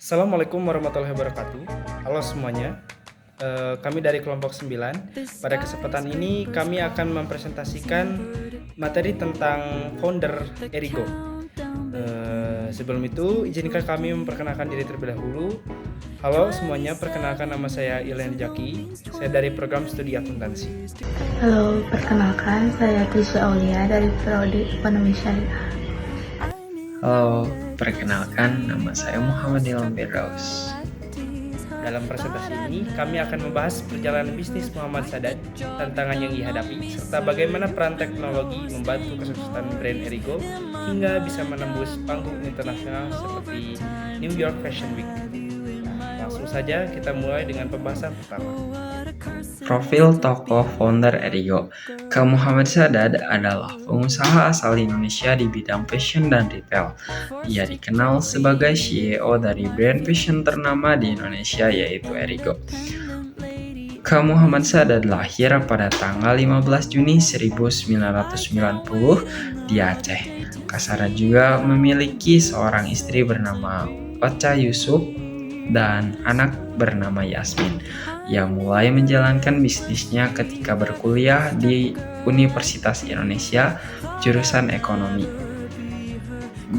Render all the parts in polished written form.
Assalamualaikum warahmatullahi wabarakatuh. Halo semuanya, kami dari kelompok 9. Pada kesempatan ini kami akan mempresentasikan materi tentang founder Erigo. Sebelum itu, izinkan kami memperkenalkan diri terlebih dahulu. Halo semuanya, perkenalkan nama saya Ilen Jaki. Saya dari program studi akuntansi. Halo, perkenalkan saya Tisha Aulia dari Prodi Ekonomi Syariah. Halo, perkenalkan nama saya Muhammad Ilham Firdaus. Dalam presentasi ini, kami akan membahas perjalanan bisnis Muhammad Sadat, tantangan yang dihadapi, serta bagaimana peran teknologi membantu kesuksesan brand Erigo hingga bisa menembus panggung internasional seperti New York Fashion Week. Langsung saja kita mulai dengan pembahasan pertama. Profil tokoh founder Erigo. Kang Muhammad Sadat adalah pengusaha asal Indonesia di bidang fashion dan retail. Ia dikenal sebagai CEO dari brand fashion ternama di Indonesia yaitu Erigo. Kang Muhammad Sadat lahir pada tanggal 15 Juni 1990 di Aceh. Kang Sadat juga memiliki seorang istri bernama Ocha Yusuf dan anak bernama Yasmin. Ia mulai menjalankan bisnisnya ketika berkuliah di Universitas Indonesia, jurusan ekonomi.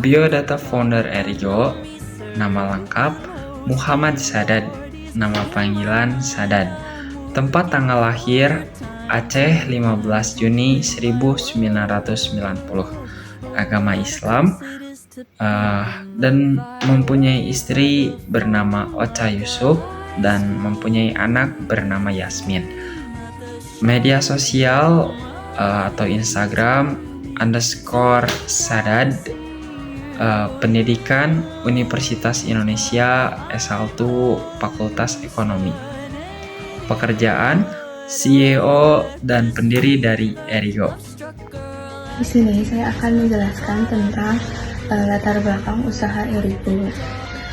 Biodata founder Erigo, nama lengkap Muhammad Sadat, nama panggilan Sadat. Tempat tanggal lahir Aceh 15 Juni 1990. Agama Islam, dan mempunyai istri bernama Ocha Yusuf dan mempunyai anak bernama Yasmin. Media sosial atau Instagram _Sadat. Pendidikan Universitas Indonesia S1 Fakultas Ekonomi. Pekerjaan CEO dan pendiri dari Erigo. Di sini saya akan menjelaskan tentang latar belakang usaha Erigo.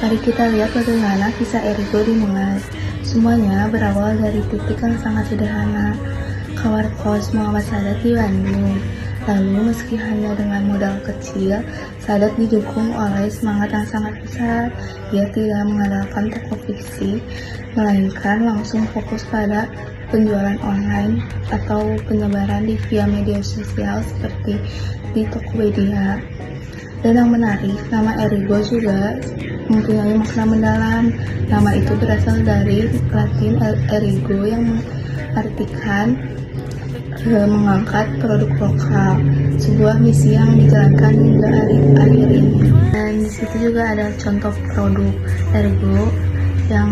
Mari kita lihat bagaimana kisah Erigo dimulai. Semuanya berawal dari titik yang sangat sederhana, kamar kos Muhammad Sadat di Bandung. Lalu meski hanya dengan modal kecil, Sadat didukung oleh semangat yang sangat besar. Dia tidak mengandalkan toko fisik, melainkan langsung fokus pada penjualan online atau penyebaran di via media sosial seperti di Tokopedia. Dan yang menarik, nama Erigo juga mempunyai makna mendalam. Nama itu berasal dari Latin Erigo yang mengartikan mengangkat produk lokal, sebuah misi yang dijalankan hingga akhir ini. Dan di situ juga ada contoh produk Erigo yang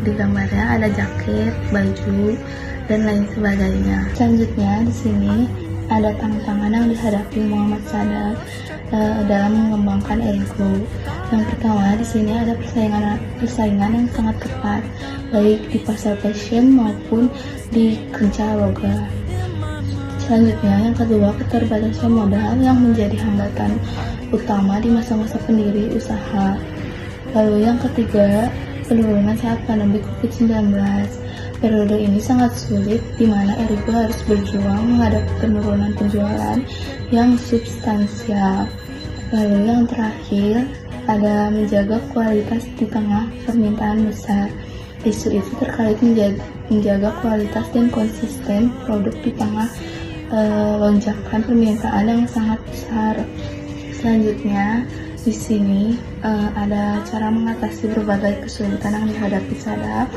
di gambarnya ada jaket, baju, dan lain sebagainya. Selanjutnya di sini ada tantangan yang dihadapi Muhammad Sadat dalam mengembangkan Erigo. Yang pertama di sini ada persaingan yang sangat ketat, baik di pasar fashion maupun di kancah loga. Selanjutnya yang kedua, keterbatasan modal yang menjadi hambatan utama di masa-masa pendiri usaha. Lalu yang ketiga, penurunan saat pandemi COVID-19. Periode ini sangat sulit di mana Erigo harus berjuang menghadapi penurunan penjualan yang substansial. Lalu yang terakhir ada menjaga kualitas di tengah permintaan besar. Isu itu terkait menjaga kualitas dan konsisten produk di tengah lonjakan permintaan yang sangat besar. Selanjutnya di sini ada cara mengatasi berbagai kesulitan yang dihadapi Sadat.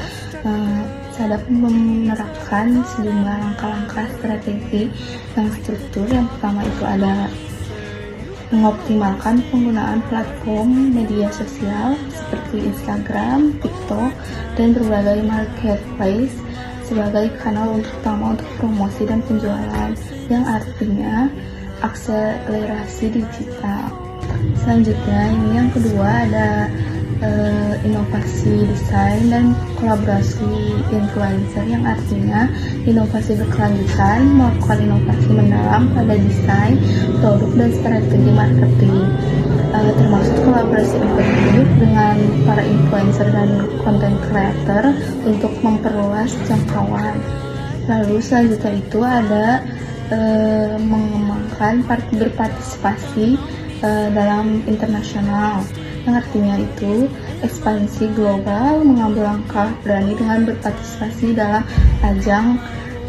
Sadat menerapkan sejumlah langkah-langkah strategi yang struktur. Yang pertama itu ada mengoptimalkan penggunaan platform media sosial seperti Instagram, TikTok, dan berbagai marketplace sebagai kanal utama untuk promosi dan penjualan, yang artinya akselerasi digital. Selanjutnya ini yang kedua ada inovasi desain dan kolaborasi influencer, yang artinya inovasi berkelanjutan, melakukan inovasi mendalam pada desain, produk, dan strategi marketing, termasuk kolaborasi efektif dengan para influencer dan content creator untuk memperluas jangkauan. Lalu selanjutnya itu ada mengembangkan berpartisipasi dalam internasional, yang artinya itu ekspansi global, mengambil langkah berani dengan berpartisipasi dalam ajang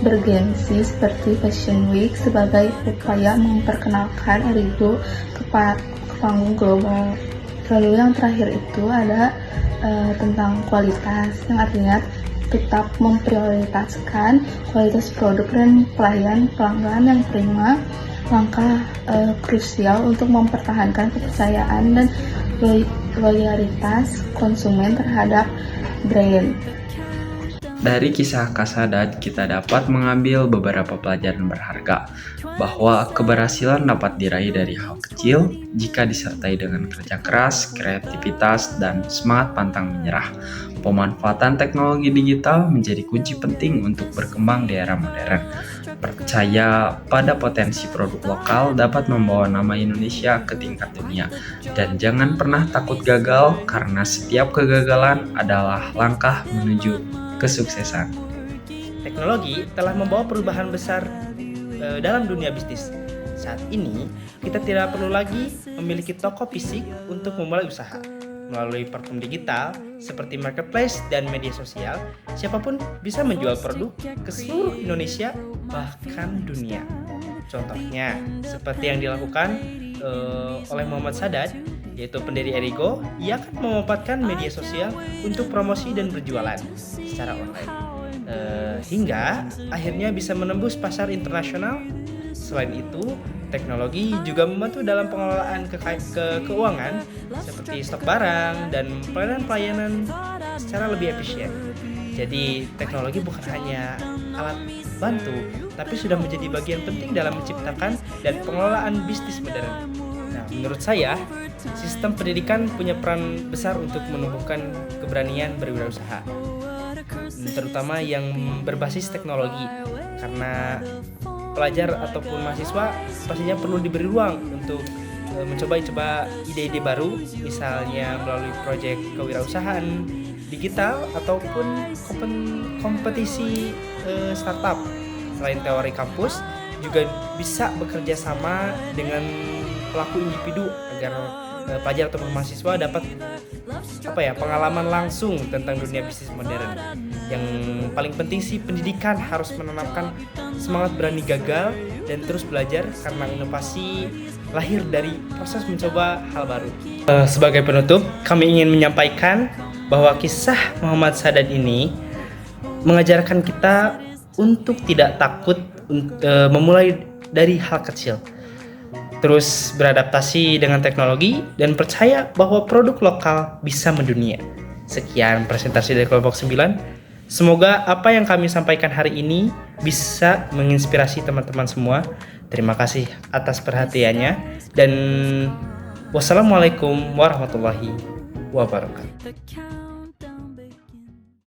bergensi seperti Fashion Week sebagai upaya memperkenalkan Erigo ke panggung global. Lalu yang terakhir itu ada tentang kualitas, yang artinya tetap memprioritaskan kualitas produk dan pelayan pelanggan yang prima, langkah krusial untuk mempertahankan kepercayaan dan loyalitas konsumen terhadap brand. Dari kisah Kak Sadat, kita dapat mengambil beberapa pelajaran berharga, bahwa keberhasilan dapat diraih dari hal kecil jika disertai dengan kerja keras, kreativitas, dan semangat pantang menyerah. Pemanfaatan teknologi digital menjadi kunci penting untuk berkembang di era modern. Percaya pada potensi produk lokal dapat membawa nama Indonesia ke tingkat dunia. Dan jangan pernah takut gagal, karena setiap kegagalan adalah langkah menuju kesuksesan. Teknologi telah membawa perubahan besar dalam dunia bisnis. Saat ini, kita tidak perlu lagi memiliki toko fisik untuk memulai usaha. Melalui platform digital seperti marketplace dan media sosial, siapapun bisa menjual produk ke seluruh Indonesia, bahkan dunia. Contohnya, seperti yang dilakukan oleh Muhammad Sadat, yaitu pendiri Erigo, ia akan memanfaatkan media sosial untuk promosi dan berjualan secara online, hingga akhirnya bisa menembus pasar internasional. Selain itu, teknologi juga membantu dalam pengelolaan keuangan seperti stok barang dan pelayanan secara lebih efisien. Jadi, teknologi bukan hanya alat bantu, tapi sudah menjadi bagian penting dalam menciptakan dan pengelolaan bisnis modern. Nah, menurut saya, sistem pendidikan punya peran besar untuk menumbuhkan keberanian berwirausaha, terutama yang berbasis teknologi, karena pelajar ataupun mahasiswa pastinya perlu diberi ruang untuk mencoba ide-ide baru, misalnya melalui proyek kewirausahaan digital ataupun kompetisi startup. Selain teori kampus, juga bisa bekerja sama dengan pelaku individu agar pelajar ataupun mahasiswa dapat pengalaman langsung tentang dunia bisnis modern. Yang paling penting sih, pendidikan harus menanamkan semangat berani gagal dan terus belajar, karena inovasi lahir dari proses mencoba hal baru. Sebagai penutup, kami ingin menyampaikan bahwa kisah Muhammad Sadat ini mengajarkan kita untuk tidak takut memulai dari hal kecil, terus beradaptasi dengan teknologi, dan percaya bahwa produk lokal bisa mendunia. Sekian presentasi dari kelompok 9. Semoga apa yang kami sampaikan hari ini bisa menginspirasi teman-teman semua. Terima kasih atas perhatiannya, dan wassalamualaikum warahmatullahi wabarakatuh.